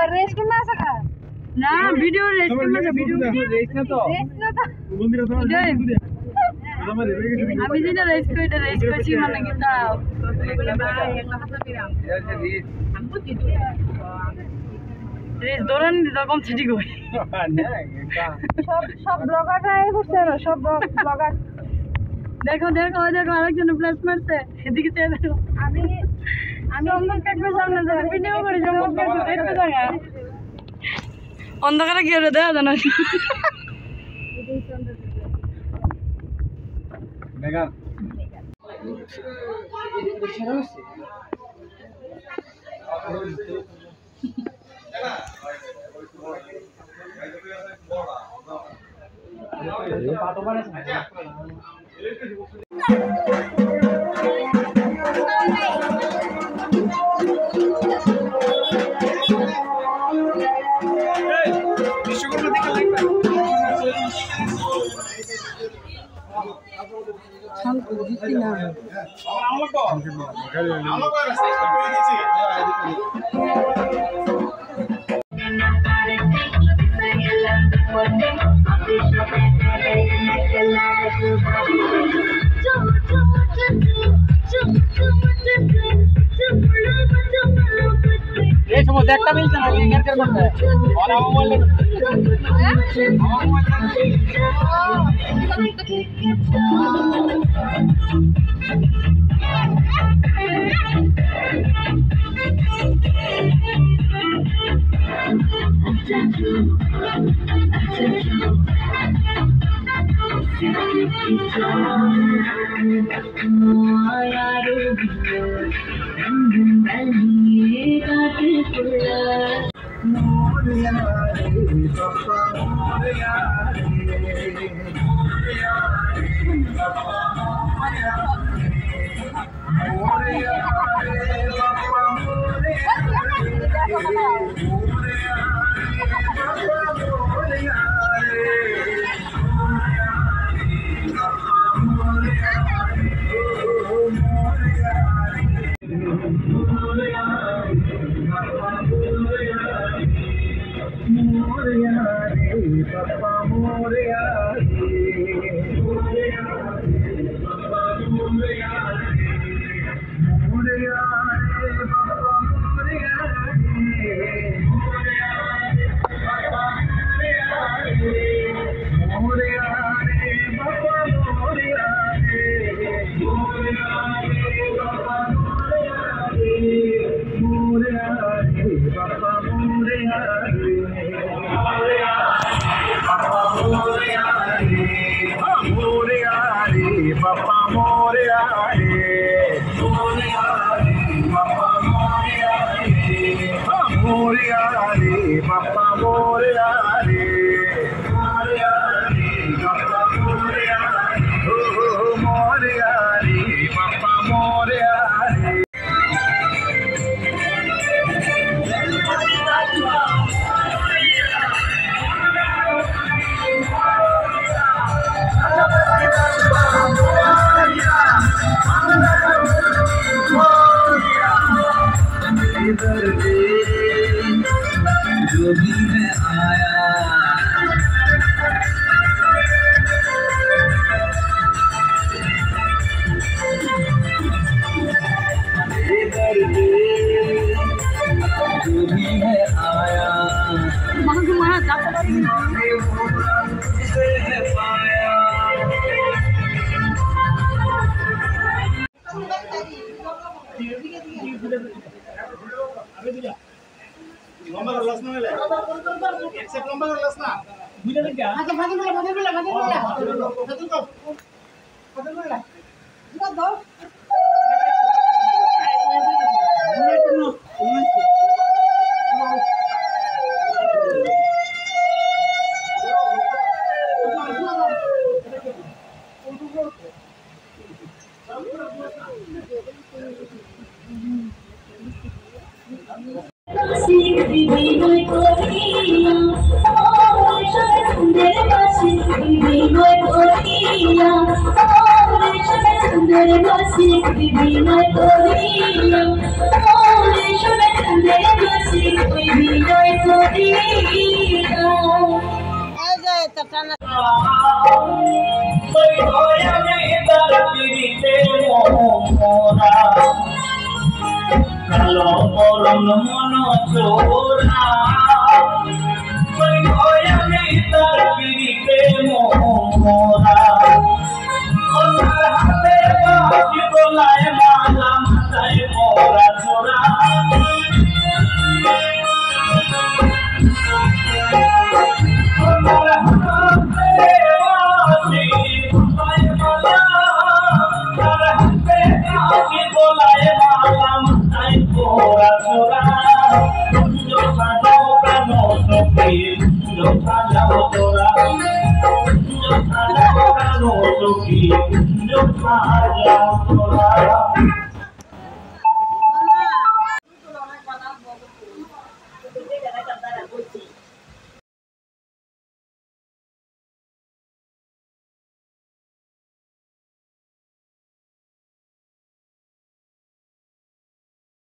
Race करना सका ना वीडियो रेस करना है वीडियो रेस ना तो मंदिर तो আমি যেটা রেস করি এটা রেস করছি মানে কিটা রেস দৌড়ান রকম ছুটি করি সব ব্লগাররাই করছে না সব ব্লগার দেখো দেখো দেখো আরেকজন প্লেস মারছে এদিকে দেখো আমি অন্য কাটবে সামনে যাবে ভিডিও করে জমা করে দেখতে জায়গা অন্ধকারে কি করে দেয়া জানা মেগা ये समझ একটা মিলছে না এখান থেকে করতে আর আমার মোবাইলে Bye. কালো মরণ মন চোরা আমি তার পিড়িতে মোরা ওনার হাতে বাঁশি গলায় মালা মাথায় পরা চোরা ওনার হাতে বাঁশি গলায় মালা তার হাতে বাঁশি গলায় মালা মাথায় পরা চোরা সাজাও কেন সখী সাজাও তোরা সাজাও কেন সখী সাজাও তোরা